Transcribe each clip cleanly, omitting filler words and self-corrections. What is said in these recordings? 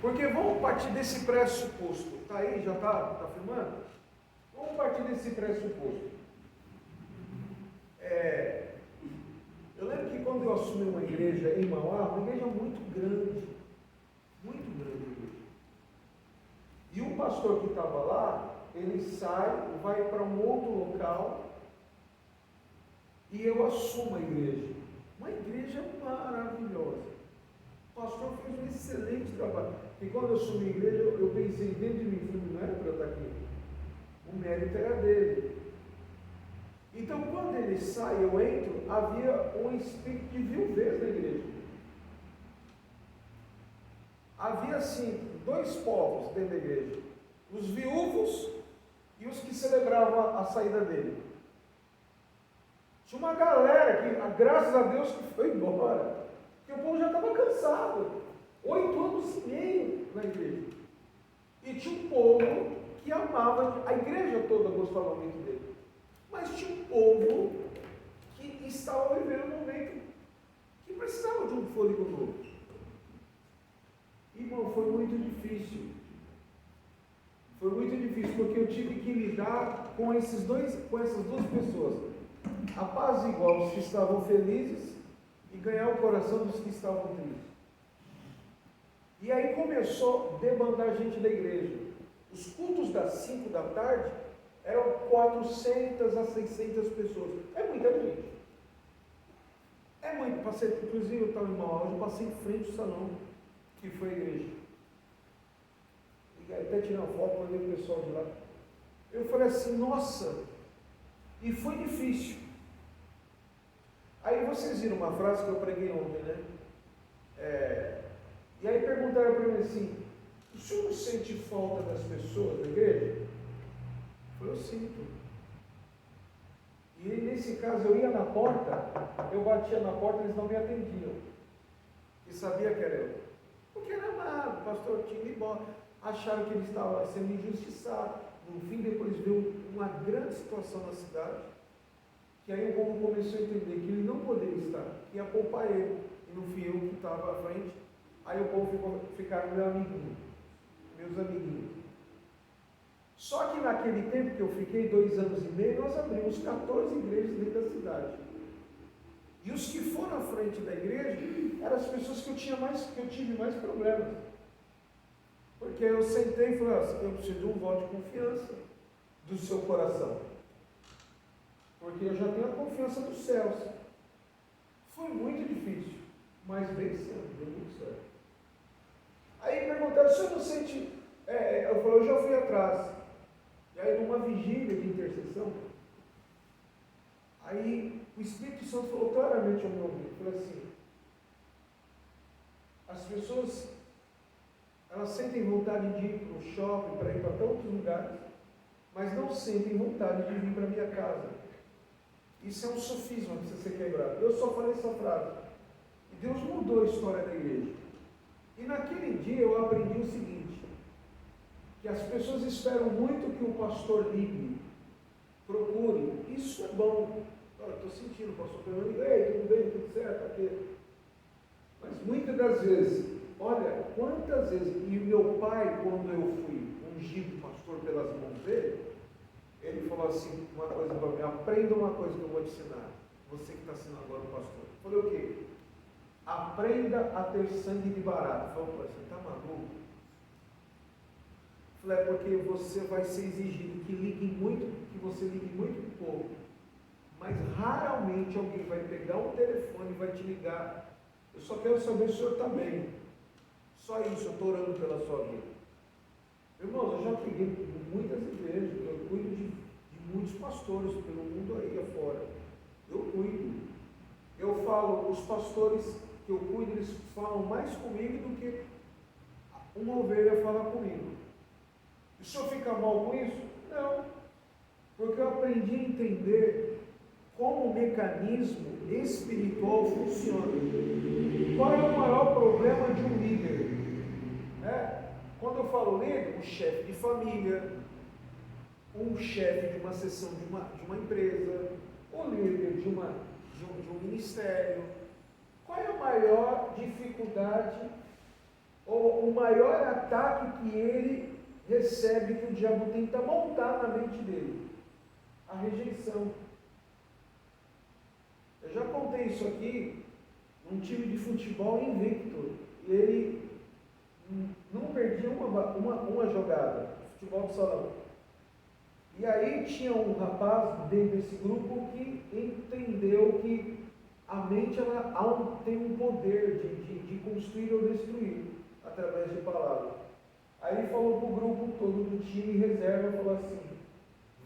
Porque vamos partir desse pressuposto. Está aí? Já está filmando? Vamos partir desse pressuposto. Eu lembro que quando eu assumi uma igreja em Mauá, uma igreja muito grande a igreja. E o pastor que estava lá, ele sai, vai para um outro local e eu assumo a igreja. Uma igreja maravilhosa. O pastor fez um excelente trabalho. E quando eu assumi a igreja, eu pensei dentro de mim, não era para eu estar aqui. O mérito era dele. Então, quando ele sai, eu entro, havia um espírito de viuvez na igreja. Havia, assim, dois povos dentro da igreja. Os viúvos e os que celebravam a saída dele. Tinha uma galera que, graças a Deus, que foi embora. Porque o povo já estava cansado. 8 anos e meio na igreja. E tinha um povo que amava, a igreja toda gostava muito dele. Mas tinha um povo que estava vivendo um momento que precisava de um fôlego novo. Irmão, foi muito difícil. Foi muito difícil, porque eu tive que lidar com essas duas pessoas. Apaziguar os que estavam felizes e ganhar o coração dos que estavam tristes. E aí começou a debandar gente da igreja. Os cultos das 5 da tarde eram 400 a 600 pessoas. É muita gente. É muito. Passei, inclusive eu estava em uma aula, eu passei em frente ao salão, que foi a igreja. E até tirei uma foto, mandei o pessoal de lá. Eu falei assim, nossa, e foi difícil. Aí vocês viram uma frase que eu preguei ontem, né? E aí perguntaram para mim assim, o senhor não sente falta das pessoas da igreja? Eu falei, eu sinto. E nesse caso eu ia na porta, eu batia na porta, eles não me atendiam. E sabia que era eu. Porque era amado, o pastor tinha ido embora. Acharam que ele estava sendo injustiçado. No fim, depois veio uma grande situação na cidade, que aí o povo começou a entender que ele não poderia estar, que ia poupar ele, e no fim eu que estava à frente. Aí o povo ficaram meus amiguinhos. Só que naquele tempo que eu fiquei 2 anos e meio, nós abrimos 14 igrejas dentro da cidade. E os que foram à frente da igreja eram as pessoas que eu tive mais problemas. Porque eu sentei e falei, eu preciso de um voto de confiança do seu coração. Porque eu já tenho a confiança dos céus. Foi muito difícil, mas vencendo, deu muito certo. Aí perguntaram, o senhor não sente... eu falei, eu já fui atrás. E aí numa vigília de intercessão, aí o Espírito Santo falou claramente ao meu ouvido, falou assim, as pessoas, elas sentem vontade de ir para o shopping, para ir para tantos lugares, mas não sentem vontade de vir para a minha casa. Isso é um sofisma que precisa ser quebrado. Eu só falei essa frase. E Deus mudou a história da igreja. E naquele dia eu aprendi o seguinte, que as pessoas esperam muito que o pastor ligue, procure. Isso é bom. Eu estou sentindo o pastor perguntando, ei, tudo bem, tudo certo, aqui. Mas muitas das vezes, olha, quantas vezes, e meu pai, quando eu fui ungido pastor pelas mãos dele, ele falou assim, uma coisa para mim, aprenda uma coisa que eu vou te ensinar, você que está sendo agora o pastor. Eu falei, o quê? Aprenda a ter sangue de barato. Eu falei, você está maluco? Eu falei, porque você vai ser exigido que você ligue muito pouco, mas raramente alguém vai pegar um telefone e vai te ligar. Eu só quero saber se o senhor está bem. Só isso, eu estou orando pela sua vida. Irmãos, eu já peguei muitas igrejas, eu cuido de muitos pastores pelo mundo aí afora. Eu cuido. Eu falo, os pastores que eu cuido, eles falam mais comigo do que uma ovelha fala comigo. E o senhor fica mal com isso? Não. Porque eu aprendi a entender como o mecanismo espiritual funciona. Qual é o maior problema de um líder? Quando eu falo líder, um chefe de família, um chefe de uma seção de uma empresa, o líder de um ministério. Qual é a maior dificuldade o maior ataque que ele recebe, que o diabo tenta montar na mente dele? A rejeição. Eu já contei isso aqui, num time de futebol invicto, e ele não perdia uma jogada, futebol de salão. E aí tinha um rapaz dentro desse grupo que entendeu que a mente tem um poder de construir ou destruir através de palavras. Aí ele falou para o grupo todo do time reserva, falou assim: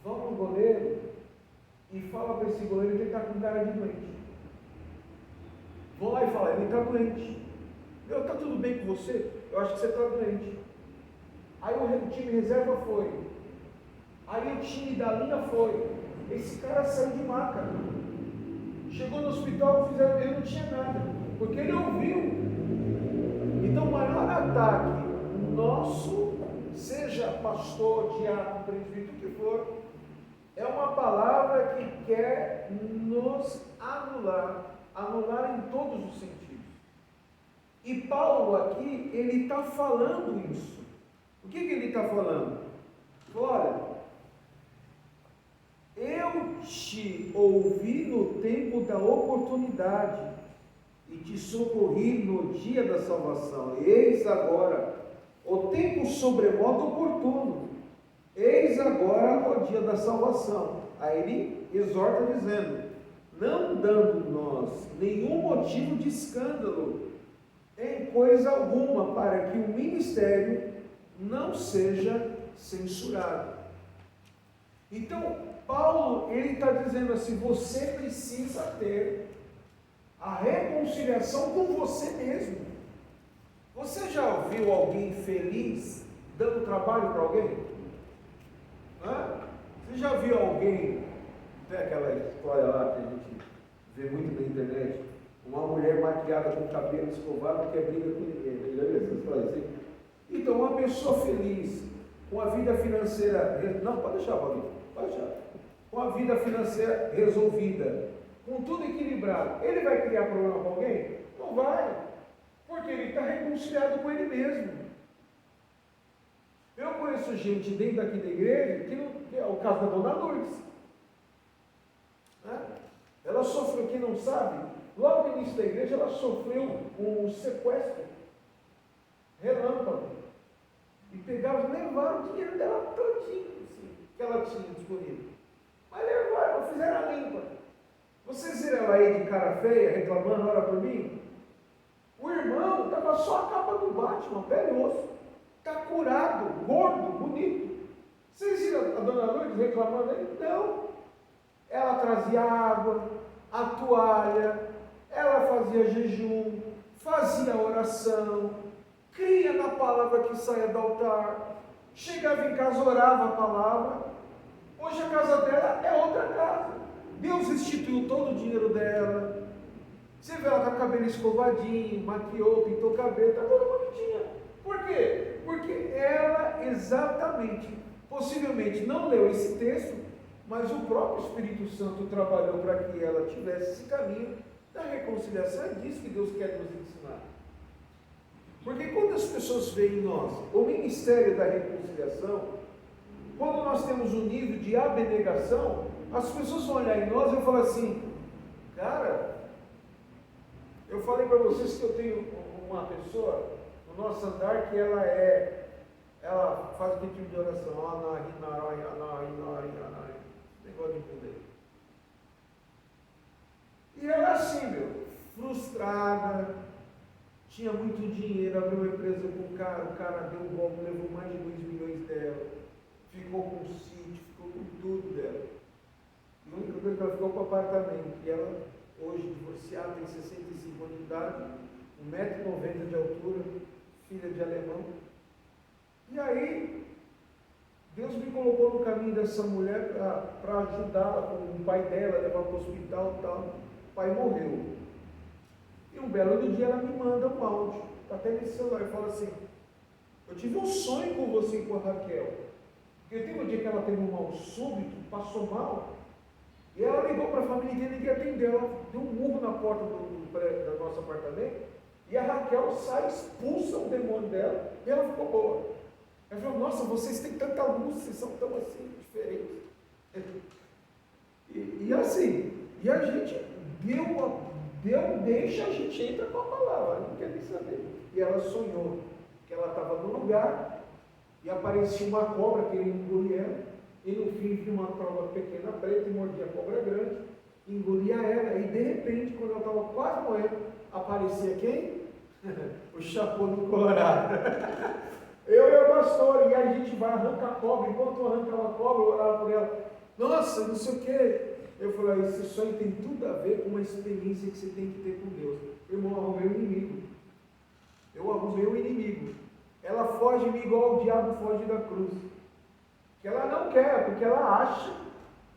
vamos no goleiro e fala para esse goleiro que ele está com cara de doente. Vão lá e fala: ele está doente. Está tudo bem com você? Eu acho que você está doente. Aí o time reserva foi. Aí o time da linha foi. Esse cara saiu de maca. Chegou no hospital, ele não tinha nada, porque ele ouviu. Então o maior ataque nosso, seja pastor, diácono, presbítero, o que for, é uma palavra que quer nos anular em todos os sentidos. E Paulo aqui, ele está falando isso. O que ele está falando? Olha, eu te ouvi no tempo da oportunidade e te socorri no dia da salvação. Eis agora o tempo sobremodo oportuno. Eis agora o dia da salvação. Aí ele exorta dizendo: não dando nós nenhum motivo de escândalo em coisa alguma, para que o ministério não seja censurado. Então, Paulo, ele está dizendo assim: você precisa ter a reconciliação com você mesmo. Você já ouviu alguém feliz dando trabalho para alguém? Você já viu alguém, tem aquela história lá que a gente vê muito na internet, uma mulher maquiada com cabelo escovado que quer briga com ninguém? Já viu essa história assim? Então, uma pessoa feliz, com a vida financeira, não, pode deixar, Paulinho, pode deixar, com a vida financeira resolvida, com tudo equilibrado, ele vai criar problema com alguém? Não vai, porque ele está reconciliado com ele mesmo. Eu conheço gente dentro daqui da igreja, que é o caso da dona Lourdes, né? Ela sofreu, quem não sabe, logo no início da igreja, ela sofreu um sequestro relâmpago, e pegaram, levaram o dinheiro dela todinho, assim, que ela tinha disponível, mas levaram, fizeram a limpa. Vocês viram ela aí de cara feia, reclamando, ora por mim? O irmão estava só a capa do Batman, pele e osso, está curado, gordo, bonito. Vocês viram a dona Lourdes reclamando aí? Não. Ela trazia água, a toalha, ela fazia jejum, fazia oração, cria na palavra que saia do altar, chegava em casa, orava a palavra. Hoje a casa dela é outra casa. Deus restituiu todo o dinheiro dela. Você vê ela com o cabelo escovadinho, maquiou, pintou o cabelo, está toda bonitinha. Por quê? Porque ela exatamente, possivelmente não leu esse texto, mas o próprio Espírito Santo trabalhou para que ela tivesse esse caminho da reconciliação. É disso que Deus quer nos ensinar. Porque quando as pessoas veem em nós o ministério da reconciliação, quando nós temos um nível de abnegação, as pessoas vão olhar em nós e vão falar assim: cara, eu falei para vocês que eu tenho uma pessoa no nosso andar que ela faz aquele tipo de oração, negócio de poder. E ela é assim, frustrada, tinha muito dinheiro, abriu uma empresa com o cara deu um golpe, levou mais de 2 milhões dela, ficou com o sítio, ficou com tudo dela. E a única coisa que ela ficou com o apartamento, e ela, hoje divorciada, tem 65 anos de idade, 1,90 m de altura, filha de alemão. E aí, Deus me colocou no caminho dessa mulher para ajudá-la com o pai dela, levar para o hospital e tal. O pai morreu. E um belo dia ela me manda um áudio, está até nesse celular, e fala assim: eu tive um sonho com você e com a Raquel. Porque teve um dia que ela teve um mal súbito, passou mal, e ela ligou para a família dele e ninguém atendeu. Ela deu um murro na porta do nosso apartamento E a Raquel sai, expulsa o demônio dela e ela ficou boa. Ela falou, nossa, vocês têm tanta luz, vocês são tão assim, diferentes. E assim, e a gente deixa, a gente entra com a palavra, não quer nem saber. E ela sonhou que ela estava no lugar e aparecia uma cobra querendo engolir ela, e no fim vinha uma cobra pequena preta e mordia a cobra grande, engolia ela, e de repente, quando ela estava quase morrendo, aparecia quem? O Chapô do Colorado. Eu e o pastor, e a gente vai arrancar a cobra, enquanto eu arrancava a cobra, eu orava por ela, nossa, não sei o que. Eu falei, esse sonho tem tudo a ver com uma experiência que você tem que ter com Deus. Irmão, eu arrumei o inimigo. Eu arrumei o inimigo. Ela foge de mim igual o diabo foge da cruz. Que ela não quer, porque ela acha.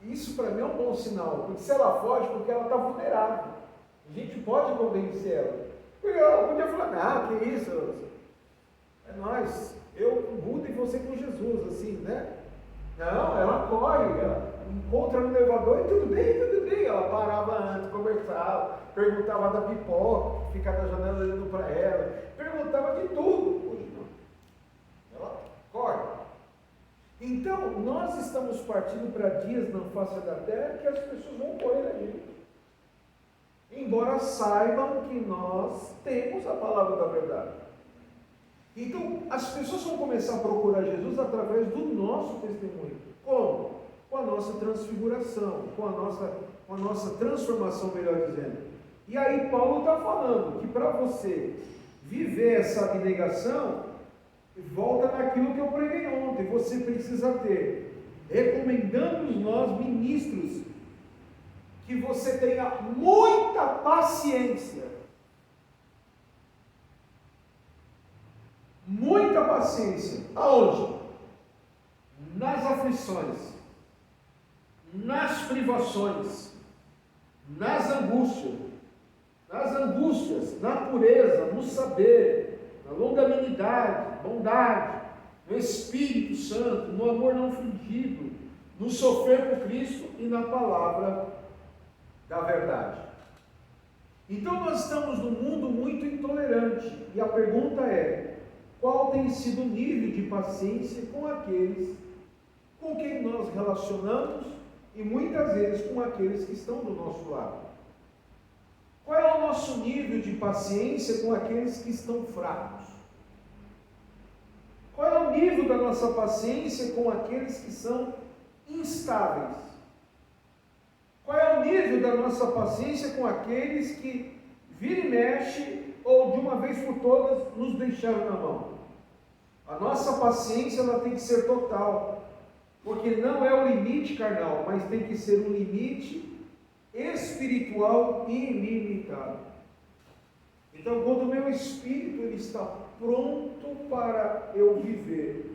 Isso para mim é um bom sinal. Porque se ela foge, porque ela está vulnerável. A gente pode convencer ela. Porque ela podia falar, não, que isso? É nós. Eu com Buda e você com Jesus, assim, né? Não, ela corre, ela encontra no elevador e tudo bem, tudo bem. Ela parava antes, conversava, perguntava da pipoca, ficava na janela olhando para ela, perguntava de tudo. Hoje não. Ela corre. Então, nós estamos partindo para dias na face da terra que as pessoas vão correr a gente. Embora saibam que nós temos a palavra da verdade. Então, as pessoas vão começar a procurar Jesus através do nosso testemunho. Como? Com a nossa transfiguração, com a nossa transformação, melhor dizendo. E aí Paulo está falando que para você viver essa abnegação, volta naquilo que eu preguei ontem, você precisa ter, recomendamos nós ministros, que você tenha muita paciência. Muita paciência. Aonde? Nas aflições, nas privações, nas angústias, na pureza, no saber, na longanimidade, bondade, no Espírito Santo, no amor não fingido, no sofrer por Cristo e na palavra da verdade. Então nós estamos num mundo muito intolerante, e a pergunta é: qual tem sido o nível de paciência com aqueles com quem nós relacionamos e muitas vezes com aqueles que estão do nosso lado? Qual é o nosso nível de paciência com aqueles que estão fracos? Qual é o nível da nossa paciência com aqueles que são instáveis? Qual é o nível da nossa paciência com aqueles que vira e mexe ou de uma vez por todas nos deixaram na mão? A nossa paciência ela tem que ser total, porque não é o limite carnal, mas tem que ser um limite espiritual ilimitado. Então, quando o meu espírito ele está pronto para eu viver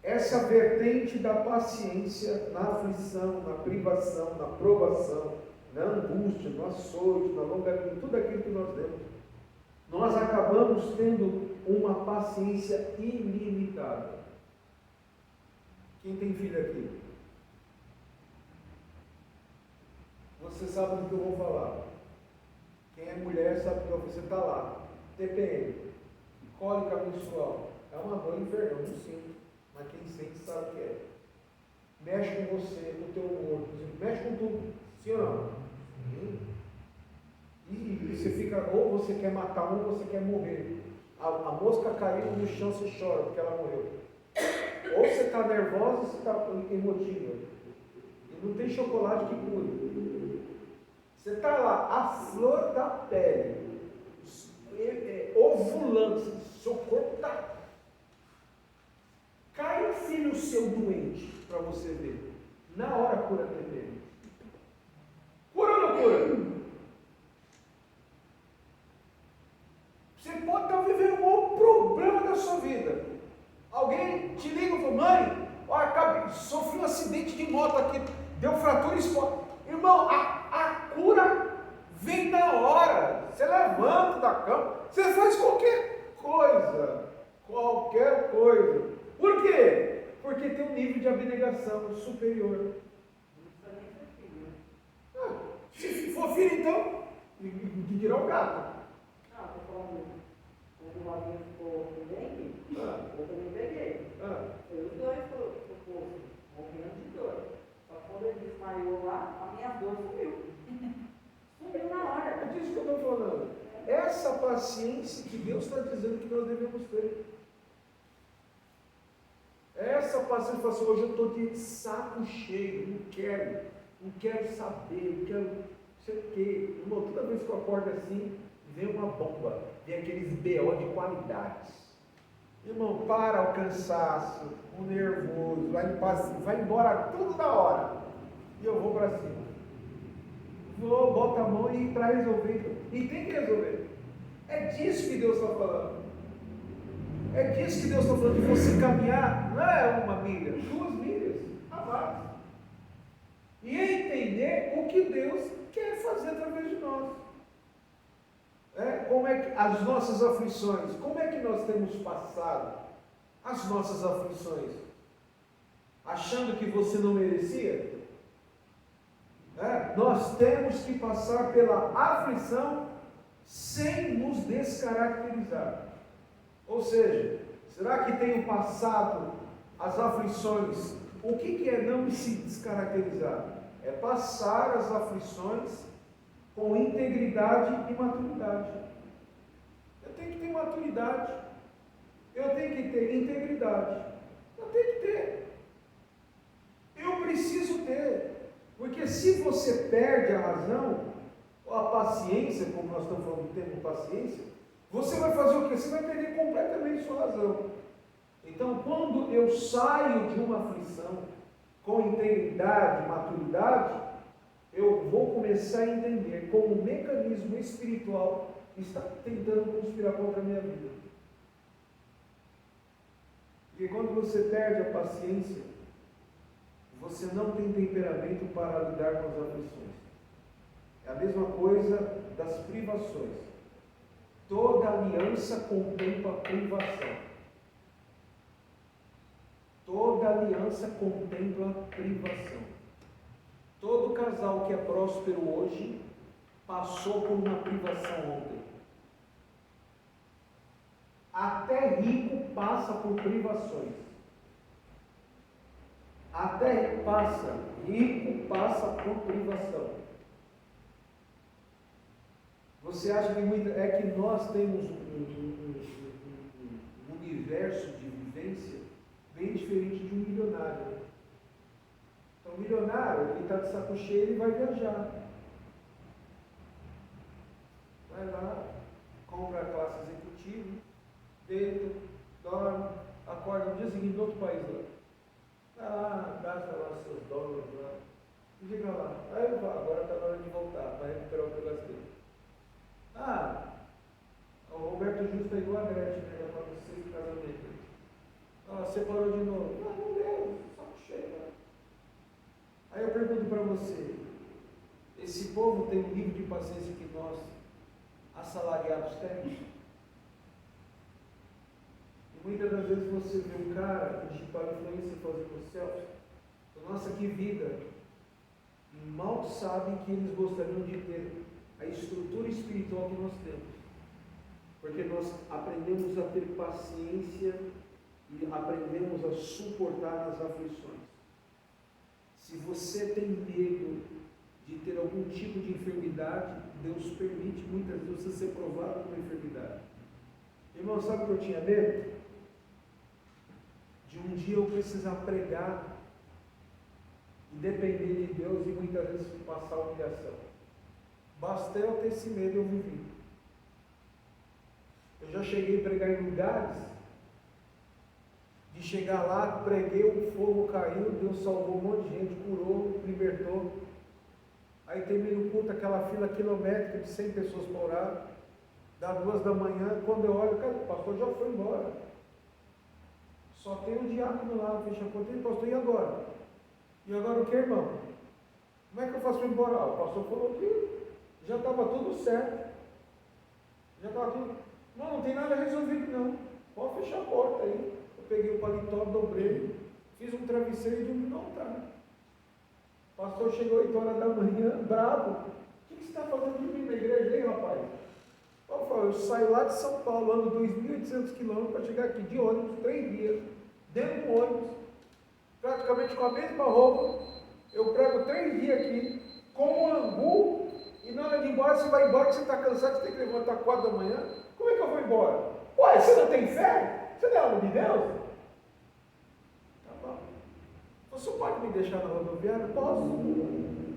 essa vertente da paciência na aflição, na privação, na provação, na angústia, no açoite, na longanimidade, tudo aquilo que nós temos, nós acabamos tendo uma paciência ilimitada. Quem tem filho aqui? Você sabe do que eu vou falar. Quem é mulher sabe do que você está lá. TPM, cólica menstrual, é uma dor infernal, não sinto, mas quem sente sabe o que é. Mexe com você, com o teu humor, mexe com tudo, sim ou não? Sim. E você fica, ou você quer matar um, ou você quer morrer. A mosca caiu no chão, você chora porque ela morreu. Ou você está nervosa, ou você está emotiva. E não tem chocolate que cure. Você está lá, a flor da pele, ovulando, seu corpo está. Cai um filho seu doente, para você ver. Na hora cura TPM. Cura ou não cura? Você pode estar vivendo o maior problema da sua vida. Alguém te liga e fala, mãe, ó, sofri um acidente de moto aqui, deu fratura exposta. Irmão, a cura vem na hora. Você levanta da cama, você faz qualquer coisa. Qualquer coisa. Por quê? Porque tem um nível de abnegação superior. Se for filho, então, que dirá o gato? quando o Robinho ficou com dengue, eu também peguei. Foi os dois pro posto, morrendo de dor. Só que quando ele desmaiou lá, a minha dor sumiu. Sumiu na hora. É disso que eu estou falando. Essa paciência que Deus está dizendo que nós devemos ter. Essa paciência, fala assim, hoje eu estou de saco cheio, não quero saber, não quero sei o quê. Irmão, toda vez que eu acordo assim, vem uma bomba, vem aqueles BO de qualidades. Irmão, para o cansaço, o nervoso, vai embora tudo na hora. E eu vou para cima. Vou, boto a mão e para resolver. E tem que resolver. É disso que Deus está falando. É disso que Deus está falando, de você caminhar, não é 1 milha, 2 milhas, a mais. E entender o que Deus quer fazer através de nós. Como é que as nossas aflições, como é que nós temos passado as nossas aflições? Achando que você não merecia? Nós temos que passar pela aflição sem nos descaracterizar. Ou seja, será que tenho passado as aflições? O que é não se descaracterizar? É passar as aflições com integridade e maturidade. Eu tenho que ter maturidade. Eu tenho que ter integridade. Eu tenho que ter. Eu preciso ter. Porque se você perde a razão, ou a paciência, como nós estamos falando do termo paciência, você vai fazer o quê? Você vai perder completamente sua razão. Então, quando eu saio de uma aflição com integridade, maturidade, eu vou começar a entender como o mecanismo espiritual está tentando conspirar contra a minha vida. Porque quando você perde a paciência, você não tem temperamento para lidar com as aflições. É a mesma coisa das privações. Toda aliança contempla privação. Toda aliança contempla privação. Todo casal que é próspero hoje passou por uma privação ontem. Até rico passa por privações. Até rico passa por privação. Você acha que nós temos um universo de vivência bem diferente de um milionário. Então, o milionário, ele está de saco cheio, ele vai viajar. Vai lá, compra a classe executiva, deita, dorme, acorda no dia seguinte em outro país lá. Vai lá, gasta lá seus dólares lá. E chega lá. Aí eu falo, agora está na hora de voltar, para recuperar o que eu gastei. O Roberto Justo está igual a Gretchen, né? Já está no 6º casamento. Separou de novo. Não deu, só chega. Aí eu pergunto para você, esse povo tem um nível de paciência que nós, assalariados, temos? E muitas das vezes você vê um cara, um digital influencer fazendo selfie, nossa, que vida! E mal sabem que eles gostariam de ter a estrutura espiritual que nós temos. Porque nós aprendemos a ter paciência e aprendemos a suportar as aflições. Se você tem medo de ter algum tipo de enfermidade, Deus permite muitas vezes você ser provado com enfermidade. Irmão, sabe o que eu tinha medo? De um dia eu precisar pregar e depender de Deus e muitas vezes passar humilhação. Basta eu ter esse medo, eu vivi. Eu já cheguei a pregar em lugares, de chegar lá, preguei, o fogo caiu, Deus salvou um monte de gente, curou, libertou. Aí termina o culto, aquela fila quilométrica de 100 pessoas para orar, dá 2 da manhã, quando eu olho, cara, o pastor já foi embora. Só tem um diácono lá, fecha a porta, e pastor, e agora? E agora o que, irmão? Como é que eu faço para ir embora? O pastor falou que já estava tudo certo. Já estava tudo. Não tem nada resolvido não. Pode fechar a porta aí. Eu peguei o paletó, dobrei, fiz um travesseiro e dormi no altar. O pastor chegou 8 horas da manhã, bravo. O que você está fazendo dormindo na igreja aí, rapaz? Eu saio lá de São Paulo, ando 2.800 quilômetros para chegar aqui de ônibus, 3 dias, dentro do ônibus, praticamente com a mesma roupa. Eu prego 3 dias aqui, com um angu, e na hora de ir embora, você vai embora, que você está cansado, você tem que levantar 4 da manhã. Como é que eu vou embora? Ué, você não tem fé? Você não é alma de Deus? Tá bom. Você pode me deixar na rodoviária? Posso.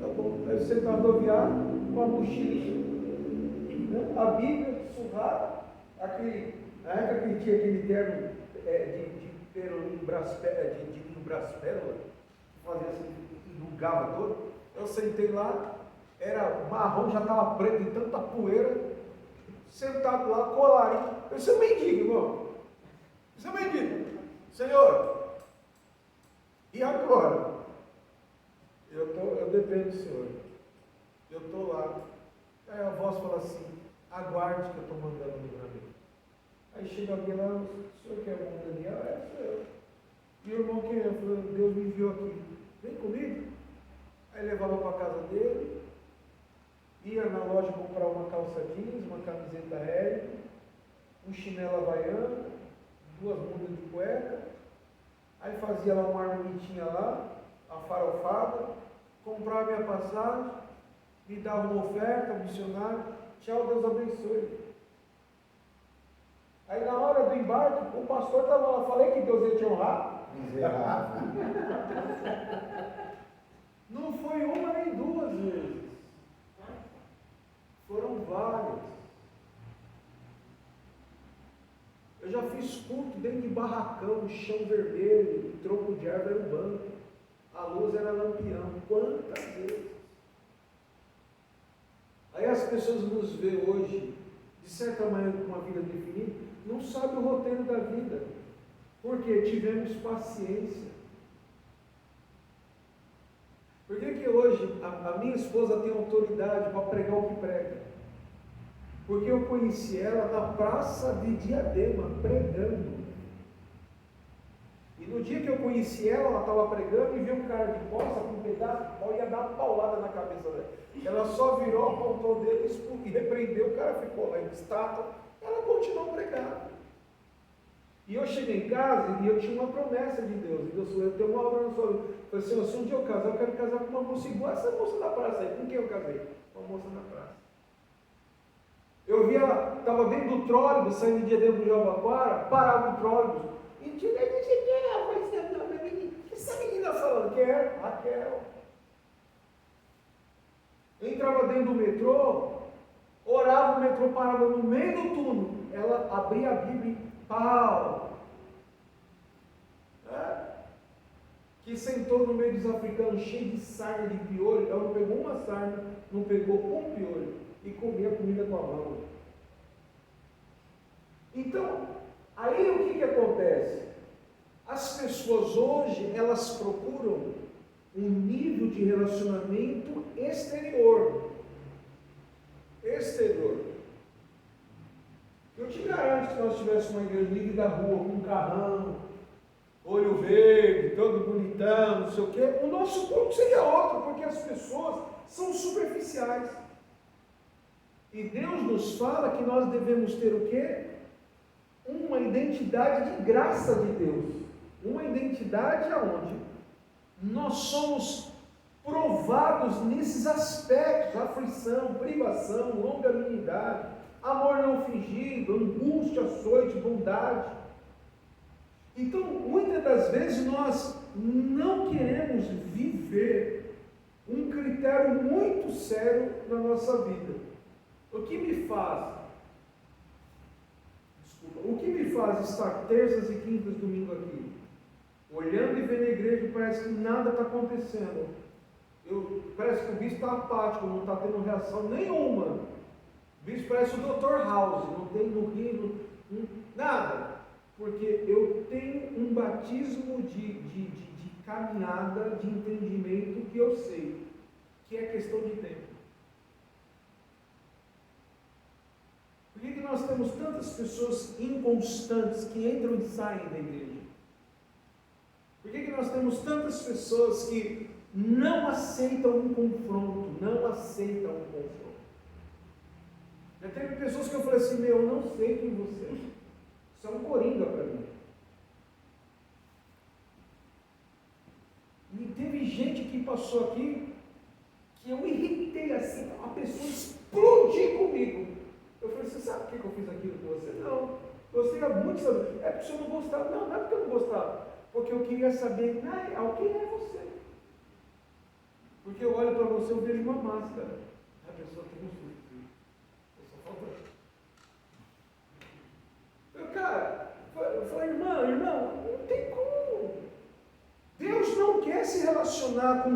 Tá bom. Aí você está na rodoviária, com a mochilinha, né? A Bíblia, surrada, na época que tinha aquele terno de perolim, de vinho braspérola, que fazia assim, enrugava todo. Eu sentei lá, era marrom, já estava preto de tanta poeira, sentado lá, colarinho. Eu sou mendigo, irmão. Isso é mendigo. Senhor, e agora? Eu dependo do Senhor. Eu estou lá. Aí a voz fala assim: aguarde que eu estou mandando um livramento. Aí chega alguém lá: o senhor quer o irmão Daniel? Sou eu. E o irmão quem é? Eu falei: Deus me enviou aqui. Vem comigo. Aí levava para a casa dele, ia na loja comprar uma calça jeans, uma camiseta aérea, um chinelo havaiano, 2 mudas de cueca. Aí fazia lá uma marmitinha lá, a farofada, comprava minha passagem, me dava uma oferta, um missionário, tchau, Deus abençoe. Aí na hora do embarque, o pastor estava lá, falei que Deus ia te honrar. Miserável. Não foi uma nem 2 vezes, foram várias. Eu já fiz culto dentro de barracão, chão vermelho, tronco de árvore era um banco, a luz era lampião. Quantas vezes? Aí as pessoas nos veem hoje, de certa maneira, com uma vida definida, não sabem o roteiro da vida, porque tivemos paciência. Por que hoje a minha esposa tem autoridade para pregar o que prega? Porque eu conheci ela na praça de Diadema, pregando. E no dia que eu conheci ela estava pregando e viu um cara de costa com um pedaço de pau e ia dar uma paulada na cabeça dela. Ela só virou, apontou o dedo e repreendeu, o cara ficou lá em estátua, ela continuou pregando. E eu cheguei em casa e eu tinha uma promessa de Deus. E Deus falou: eu tenho uma obra na sua vida. Eu falei assim: se um dia eu casar, eu quero casar com uma moça igual essa moça da praça aí. Com quem eu casei? Com a moça da praça. Eu vi ela, estava dentro do trólebus, saindo de Diadema do Jabaquara, parava o trólebus. E tinha que essa menina falando, que é Raquel. Eu entrava dentro do metrô, orava, o metrô parava no meio do túnel. Ela abria a Bíblia e pau. Que sentou no meio dos africanos, cheio de sarna de piolho. Ela não pegou uma sarna, não pegou um piolho. E comia comida com a mão. Então, aí o que acontece? As pessoas hoje, elas procuram um nível de relacionamento exterior. Eu te garanto que se nós tivéssemos uma igreja livre da rua, com um carrão, olho verde, todo bonitão, não sei o quê, o nosso culto seria outro, porque as pessoas são superficiais. E Deus nos fala que nós devemos ter o quê? Uma identidade de graça de Deus. Uma identidade aonde nós somos provados nesses aspectos: aflição, privação, longanimidade, amor não fingido, angústia, açoite, bondade. Então, muitas das vezes nós não queremos viver um critério muito sério na nossa vida. O que me faz estar terças e quintas domingo aqui, olhando e vendo a igreja, parece que nada está acontecendo. Parece que o bispo está apático, não está tendo reação nenhuma. O bispo parece o Dr. House, não tem no rio, nada. Porque eu tenho um batismo de caminhada, de entendimento que eu sei, que é questão de tempo. Por que nós temos tantas pessoas inconstantes que entram e saem da igreja? Por que nós temos tantas pessoas que não aceitam um confronto? Já teve pessoas que eu falei assim, eu não sei quem você é. Isso é um coringa para mim. E teve gente que passou aqui, que eu irritei assim, a pessoa explodiu comigo. Eu falei, você sabe por que eu fiz aquilo com você? Não. Você é muito saber. É porque você não gostava. Não, não é porque eu não gostava. Porque eu queria saber, na real, quem é você? Porque eu olho para você, eu vejo uma máscara. A pessoa tem um susto. Eu só falta. Cara, eu falei, irmão, não tem como. Deus não quer se relacionar com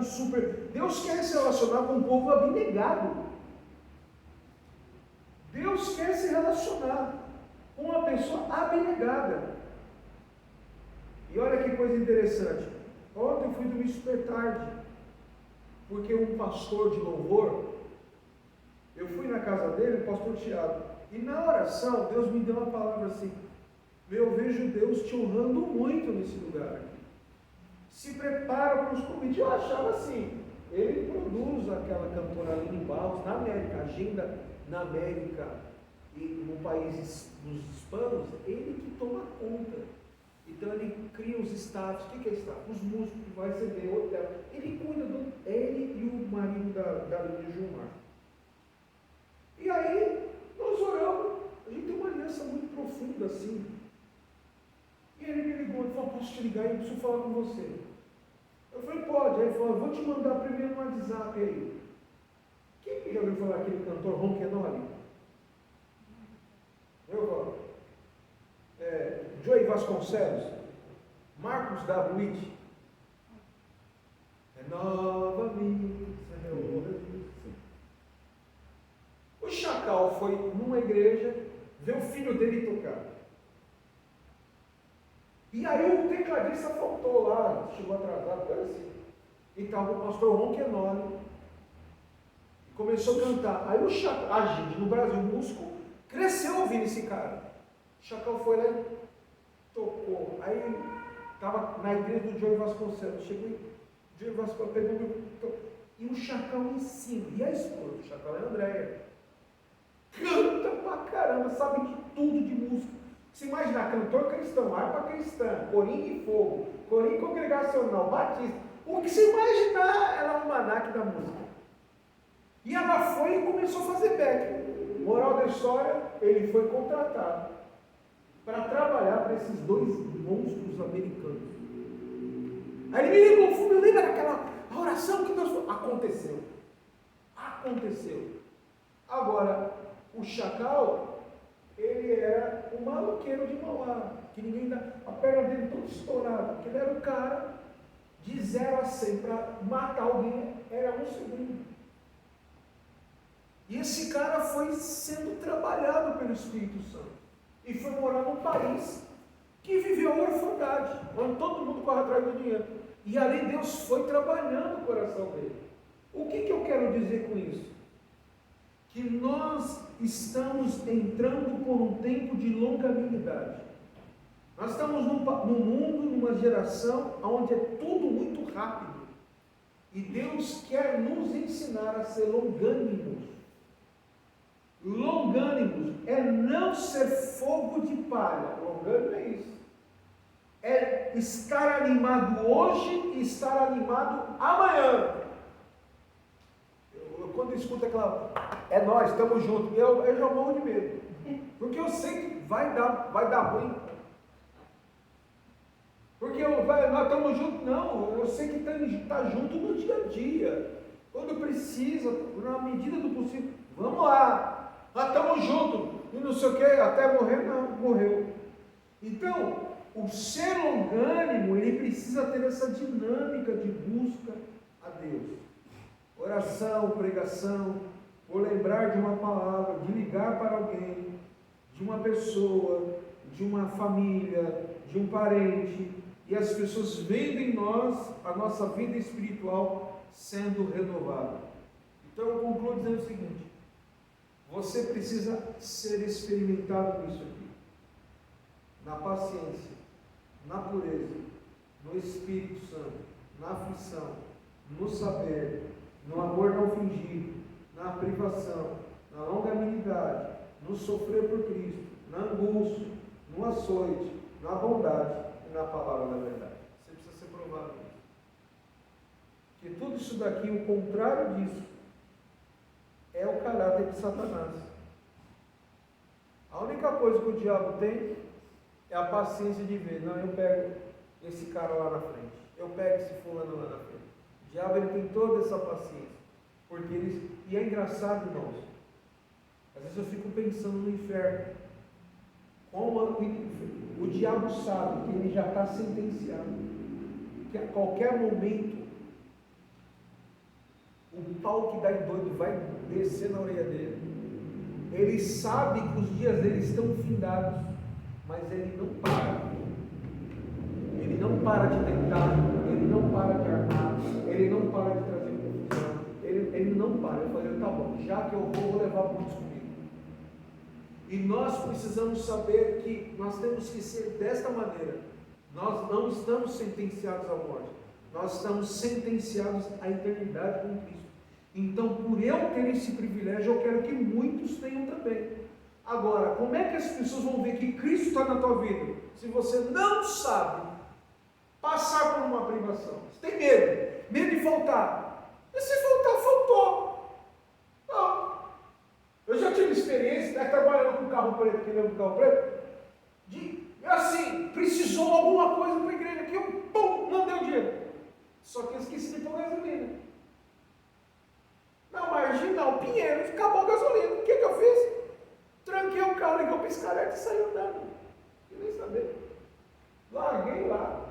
Deus quer se relacionar com um povo abnegado. Deus quer se relacionar com uma pessoa abnegada. E olha que coisa interessante. Ontem eu fui dormir super tarde, porque um pastor de louvor, eu fui na casa dele, o pastor Tiago, e na oração Deus me deu uma palavra assim, eu vejo Deus te honrando muito nesse lugar aqui. Se prepara para os convites. Eu achava assim, ele produz aquela cantora Aline Barros na América, agenda na América e no país dos hispanos, ele que toma conta. Então ele cria os staffs. O que é staff? Os músicos que vai receber hotel. Ele cuida ele e o marido da Lídia Gilmar. E aí nós oramos. A gente tem uma aliança muito profunda assim. E ele me ligou e falou, posso te ligar? Eu preciso falar com você. Eu falei, pode. Aí ele falou, vou te mandar primeiro no WhatsApp aí. Quem já ouviu falar aquele cantor Ronquenoli? Eu falo. Joey Vasconcelos, Marcos W. Novamente, o Chacal foi numa igreja ver o filho dele tocar. E aí o tecladista faltou lá, chegou atrasado, coisa assim. E estava o pastor Ronquenoli. Começou a cantar. Aí o Chacal, a gente no Brasil, o músico, cresceu ouvindo esse cara. O Chacal foi lá e tocou. Aí estava na igreja do Joey Vasconcelos. Chegou e o Joey Vasconcelos pegou e o Chacal em cima. E a esposa do Chacal é a Andréia. Canta pra caramba, sabe de tudo de música. Se imaginar, cantor cristão, harpa cristã, corinho e fogo, corinho congregacional, batista. O que se imaginar, ela é um almanaque da música. E ela foi e começou a fazer back. Moral da história, ele foi contratado para trabalhar para esses dois monstros americanos. Aí ele me ligou, me lembra daquela oração que Deus falou? Aconteceu. Agora, o Chacal, ele era um maloqueiro de Mauá, que ninguém dá, a perna dele toda estourada, porque ele era o cara de 0 a 100, para matar alguém era 1 segundo. E esse cara foi sendo trabalhado pelo Espírito Santo. E foi morar num país que viveu a orfandade, onde todo mundo corre atrás do dinheiro. E ali Deus foi trabalhando o coração dele. O que eu quero dizer com isso? Que nós estamos entrando por um tempo de longanimidade. Nós estamos num mundo, numa geração onde é tudo muito rápido. E Deus quer nos ensinar a ser longânimos. Longânimos é não ser fogo de palha. Longânimo é isso. É estar animado hoje e estar animado amanhã. Quando eu escuto aquela, é nós, estamos juntos, eu já morro de medo. Porque eu sei que vai dar ruim. Porque nós estamos juntos, não, eu sei que está junto no dia a dia. Quando precisa, na medida do possível, vamos lá. Nós estamos juntos, e não sei o que, até morrer, não, morreu. Então, o ser longânimo, ele precisa ter essa dinâmica de busca a Deus. Oração, pregação, ou lembrar de uma palavra, de ligar para alguém, de uma pessoa, de uma família, de um parente, e as pessoas vendo em nós a nossa vida espiritual sendo renovada. Então eu concluo dizendo o seguinte: você precisa ser experimentado nisso aqui, na paciência, na pureza, no Espírito Santo, na aflição, no saber, no amor não fingido, na privação, na longanimidade, no sofrer por Cristo, na angústia, no açoite, na bondade e na palavra da verdade. Você precisa ser provado nisso. Porque tudo isso daqui, o contrário disso, é o caráter de Satanás. A única coisa que o diabo tem é a paciência de ver, não, eu pego esse cara lá na frente, eu pego esse fulano lá na frente. O diabo, ele tem toda essa paciência, porque ele, e é engraçado, irmãos, às vezes eu fico pensando no inferno, como o diabo sabe que ele já está sentenciado, que a qualquer momento o pau que dá em doido vai descer na orelha dele. Ele sabe que os dias dele estão findados, mas ele não para. Ele não para de tentar, ele não para de armar, ele não para de trazer confusão, ele não para. Eu falei, tá bom, já que eu vou levar muitos comigo. E nós precisamos saber que nós temos que ser desta maneira. Nós não estamos sentenciados à morte, nós estamos sentenciados à eternidade com Cristo. Então, por eu ter esse privilégio, eu quero que muitos tenham também. Agora, como é que as pessoas vão ver que Cristo está na tua vida? Se você não sabe passar por uma privação, você tem medo de faltar. E se faltar, faltou. Não. Eu já tive experiência, trabalhando com carro preto, que lembra do carro preto? Assim, precisou alguma coisa para a igreja, que eu, não deu dinheiro. Só que eu esqueci de pôr gasolina. Na marginal Pinheiro, acabou a gasolina. O que eu fiz? Tranquei o carro, liguei o piscarete e saí andando. Eu nem sabia. Larguei lá.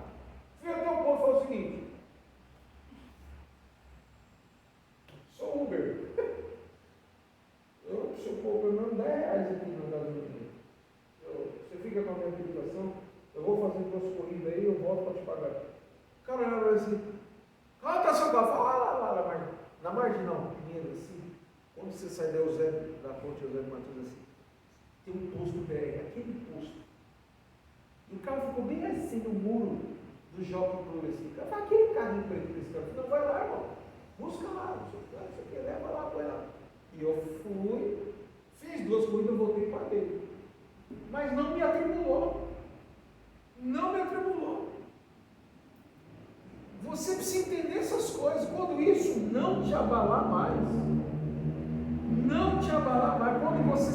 Fui até o ponto e falei o seguinte: sou Uber. Se eu pôr pelo menos R$10 aqui na gasolina, você fica com a minha habilitação, eu vou fazer duas corridas aí, eu volto para te pagar. O cara olha assim: qual está seu carro? Fala lá, na marginal Pinheiro, assim, quando você sai da ponte Eusébio Matheus, assim, tem um posto BR, aquele posto. E o carro ficou bem assim no muro do Jockey Pro, assim. O cara fala, aquele carrinho preto desse cara. Não, vai lá, irmão, busca lá, isso aqui, leva lá, põe lá. E eu fui, fiz duas corridas, voltei e paguei. Mas não me atribulou. Não me atribulou. Você precisa entender essas coisas. Quando isso não te abalar mais, quando você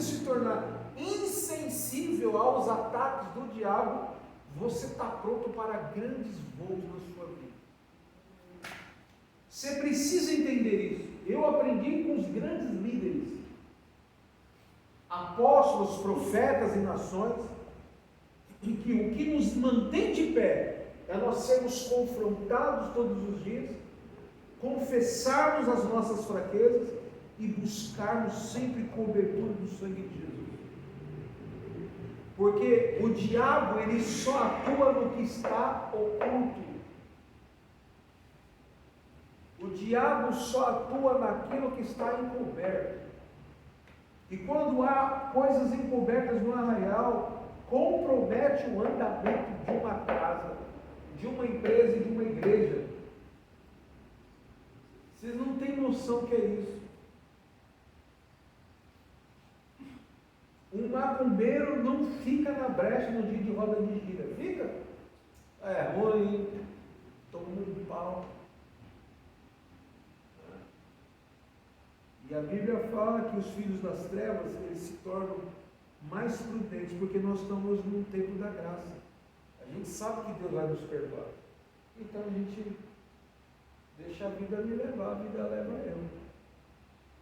se tornar insensível aos ataques do diabo, você está pronto para grandes voos na sua vida. Você precisa entender isso. Eu aprendi com os grandes líderes, apóstolos, profetas e nações, que o que nos mantém de pé é nós sermos confrontados todos os dias, confessarmos as nossas fraquezas e buscarmos sempre cobertura do sangue de Jesus. Porque o diabo, ele só atua no que está oculto. O diabo só atua naquilo que está encoberto. E quando há coisas encobertas no arraial, compromete o andamento de uma casa, de uma empresa e de uma igreja. Vocês não têm noção que é isso. Um macumbeiro não fica na brecha no dia de roda de gira. Fica? É ruim, toma um pau. E a Bíblia fala que os filhos das trevas, eles se tornam mais prudentes, porque nós estamos num tempo da graça. A gente sabe que Deus vai nos perdoar. Então a gente deixa a vida me levar, a vida leva eu.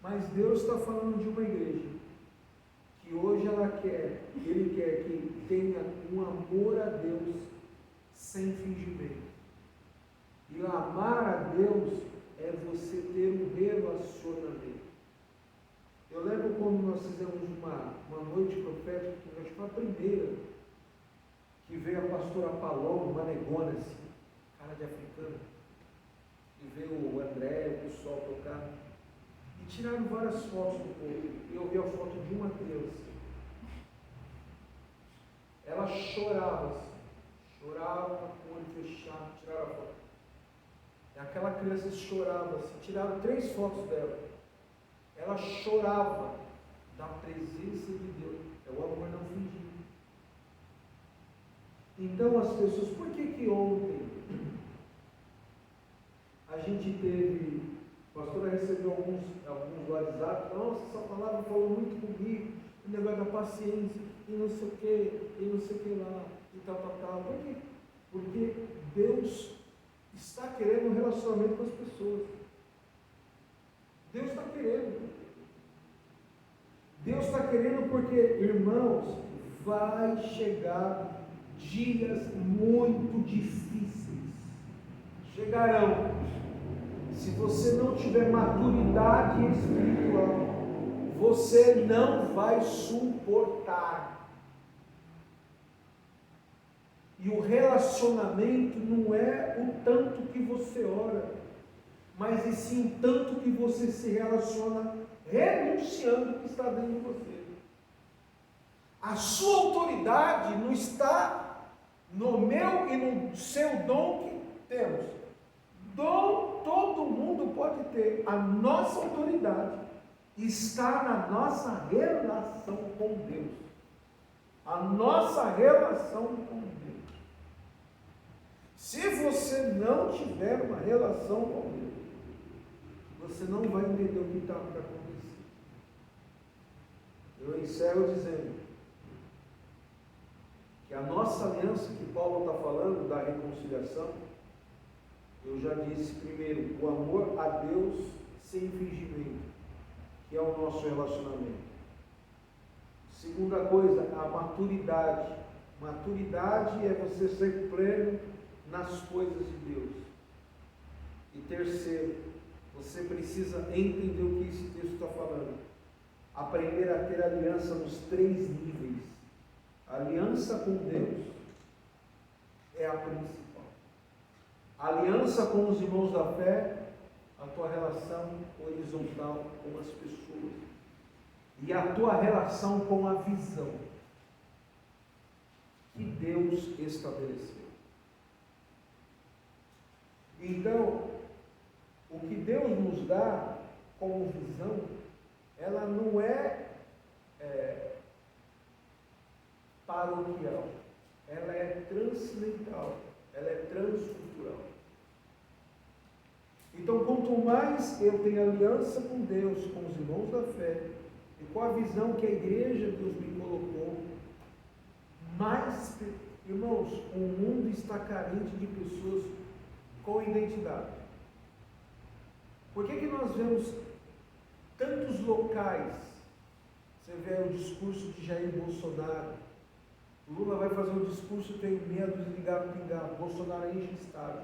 Mas Deus está falando de uma igreja que hoje Ele quer que tenha um amor a Deus sem fingimento. E amar a Deus é você ter um relacionamento. Eu lembro quando nós fizemos uma noite profética, que acho que foi a primeira, que veio a pastora Paloma, uma negona assim, cara de africana, e veio o André, o pessoal tocar, e tiraram várias fotos do povo. E eu vi a foto de uma criança. Ela chorava assim, chorava com o olho fechado, tiraram a foto. E aquela criança chorava assim, tiraram 3 fotos dela. Ela chorava, da presença de Deus. É o amor não fingido. Então as pessoas, por que ontem a gente teve, a pastora recebeu alguns WhatsApp, nossa, essa palavra falou muito comigo, o negócio da paciência, e não sei o que, e não sei o que lá, e tal. Por quê? Porque Deus está querendo um relacionamento com as pessoas. Deus está querendo. Deus está querendo porque, irmãos, vai chegar dias muito difíceis. Chegarão. Se você não tiver maturidade espiritual, você não vai suportar. E o relacionamento não é o tanto que você ora, mas e sim o tanto que você se relaciona renunciando o que está dentro de você. A sua autoridade não está no meu e no seu dom que temos. Dom todo mundo pode ter. A nossa autoridade está na nossa relação com Deus. A nossa relação com Deus. Se você não tiver uma relação com Deus, você não vai entender o que está para acontecer. Eu encerro dizendo que a nossa aliança, que Paulo está falando da reconciliação, eu já disse primeiro, o amor a Deus sem fingimento, que é o nosso relacionamento. Segunda coisa, a maturidade. Maturidade é você ser pleno nas coisas de Deus. E terceiro, você precisa entender o que esse texto está falando. Aprender a ter aliança nos 3 níveis. A aliança com Deus é a principal. A aliança com os irmãos da fé, a tua relação horizontal com as pessoas. E a tua relação com a visão que Deus estabeleceu. Então, o que Deus nos dá como visão, ela não é paroquial, ela é transcendental, ela é transcultural. Então, quanto mais eu tenho aliança com Deus, com os irmãos da fé, e com a visão que a igreja Deus me colocou, mais, irmãos, o mundo está carente de pessoas com identidade. Por que nós vemos tantos locais? Você vê o discurso de Jair Bolsonaro, Lula vai fazer um discurso, tem medo de ligar para pingar, Bolsonaro enche o estádio,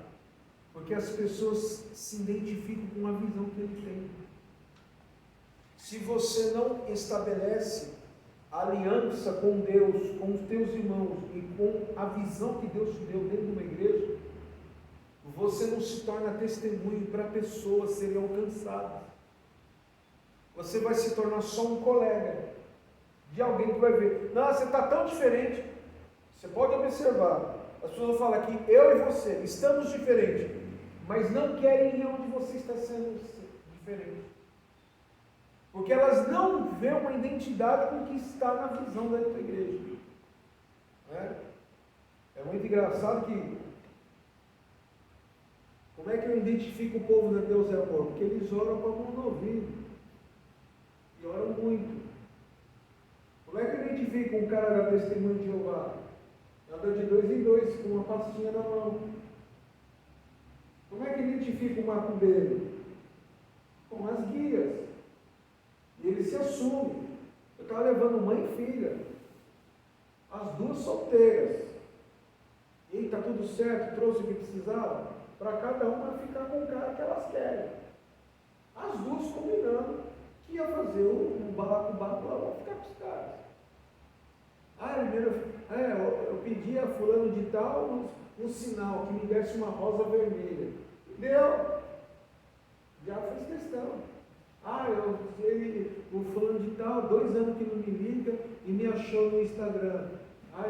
porque as pessoas se identificam com a visão que ele tem. Se você não estabelece aliança com Deus, com os teus irmãos e com a visão que Deus te deu dentro de uma igreja, você não se torna testemunho para pessoas serem alcançadas. Você vai se tornar só um colega de alguém que vai ver. Não, você está tão diferente. Você pode observar. As pessoas vão falar que eu e você estamos diferentes, mas não querem ir onde você está sendo diferente. Porque elas não veem uma identidade com o que está na visão da tua igreja. É muito engraçado que, como é que eu identifico o povo de Deus é amor? Porque eles oram com a mão no ouvido. E oram muito. Como é que eu identifico um cara da Testemunha de Jeová? Anda de 2 em 2, com uma pastinha na mão. Como é que identifica um macumbeiro? Com as guias. E ele se assume. Eu estava levando mãe e filha, as duas solteiras. E aí, está tudo certo? Trouxe o que precisava? Para cada uma ficar com o cara que elas querem. As duas combinando que ia fazer um barraco lá, vou ficar com os caras. Eu pedi a fulano de tal um sinal que me desse uma rosa vermelha. Deu. Já fez questão. O fulano de tal, 2 anos que não me liga e me achou no Instagram.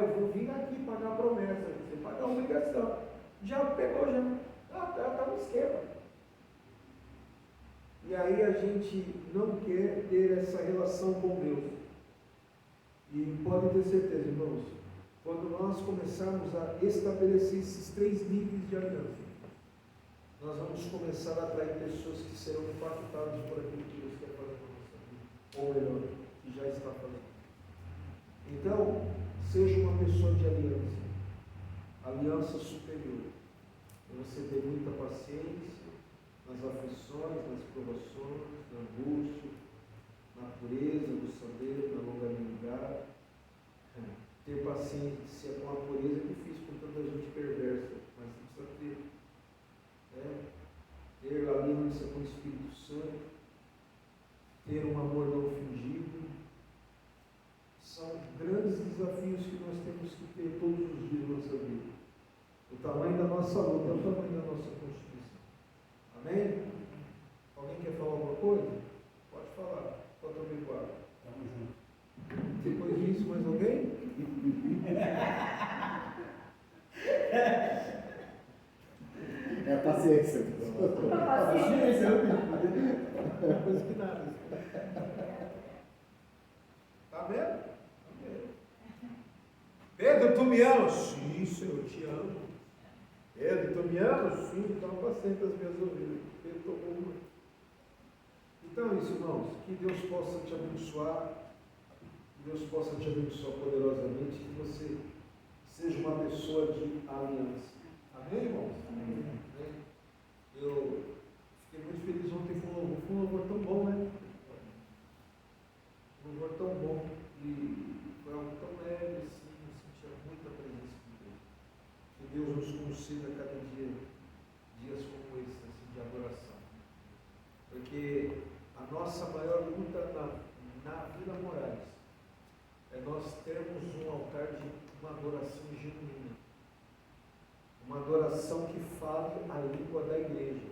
Eu vou vir aqui pagar a promessa. Você paga a obrigação. Já pegou, já. Está no esquema. E aí a gente não quer ter essa relação com Deus. E pode ter certeza, irmãos, quando nós começarmos a estabelecer esses 3 níveis de aliança, nós vamos começar a atrair pessoas que serão impactadas por aquilo que Deus quer fazer na nossa vida, ou melhor, que já está fazendo. Então, seja uma pessoa de aliança superior. Você ter muita paciência nas aflições, nas provações, na angústia, na pureza do saber, na longanimidade. Ter paciência com a pureza é difícil com tanta gente perversa, mas precisa ter. Ter aliança com o Espírito Santo, ter um amor não fingido, são grandes desafios que nós temos que ter todos os dias da nossa vida. O tamanho da nossa luta é o tamanho da nossa constituição. Amém? Alguém quer falar alguma coisa? Pode falar. Pode ouvir qual? Estamos juntos. Depois disso, mais alguém? É a paciência. Paciência. Coisa que nada. Está vendo? Pedro, tu me amas? Sim, Senhor, eu te amo. Pedro, tu me amas? Sim, então apacenta as minhas ovelhas. Pedro tomou uma. Então é isso, irmãos. Que Deus possa te abençoar. Que Deus possa te abençoar poderosamente. Que você seja uma pessoa de aliança. Amém, irmãos? Amém. Eu fiquei muito feliz ontem com o louvor. Foi um louvor tão bom, né? Um louvor tão bom. E foi algo tão leve assim. Eu sentia muita presença de Deus. Que Deus nos conceda cada dia dias como esse, assim, de adoração. Porque a nossa maior luta na Vila Moraes é nós termos um altar de uma adoração genuína. Uma adoração que fale a língua da igreja.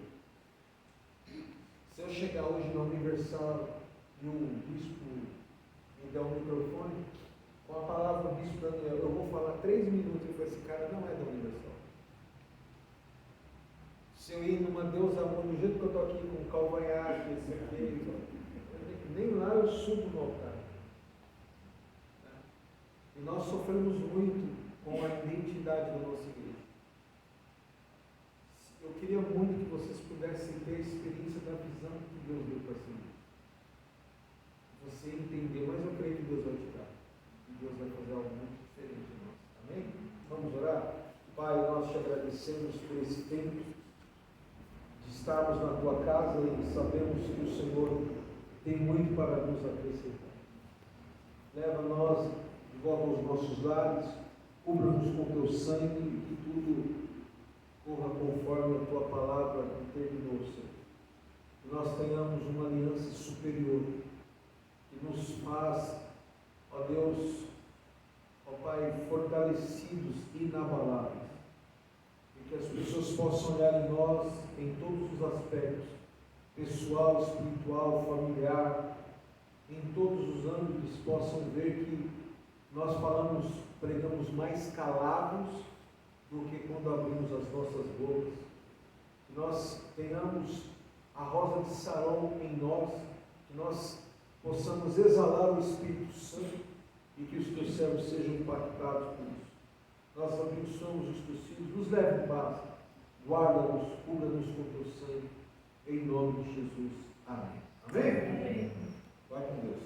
Se eu chegar hoje na Universal e o bispo me der um microfone, com a palavra do bispo Daniel, eu vou falar 3 minutos e esse cara não é da Universal. Se eu ir numa Deus Amor, do jeito que eu estou aqui com o calvanhaque, esse aqui, nem lá eu subo no altar. E nós sofremos muito com a identidade da nossa igreja. Eu queria muito que vocês pudessem ter a experiência da visão que Deus deu para si. Você entender, mas eu creio que Deus vai te dar. E Deus vai fazer algo muito diferente em nós. Amém? Vamos orar? Pai, nós te agradecemos por esse tempo de estarmos na tua casa e sabemos que o Senhor tem muito para nos acrescentar. Leva nós de volta aos nossos lares, cubra-nos com teu sangue e que tudo corra conforme a tua palavra determinou, Senhor. Que nós tenhamos uma aliança superior que nos faz, ó Deus, ó Pai, fortalecidos e inabaláveis. E que as pessoas possam olhar em nós em todos os aspectos, pessoal, espiritual, familiar, em todos os âmbitos, possam ver que nós pregamos mais calados do que quando abrimos as nossas bocas. Que nós tenhamos a rosa de Saron em nós, que nós possamos exalar o Espírito Santo e que os teus servos sejam impactados por isso. Nós abençoamos os teus filhos, nos leve em paz, guarda-nos, cura-nos com teu sangue, em nome de Jesus. Amém. Amém? Vai com Deus.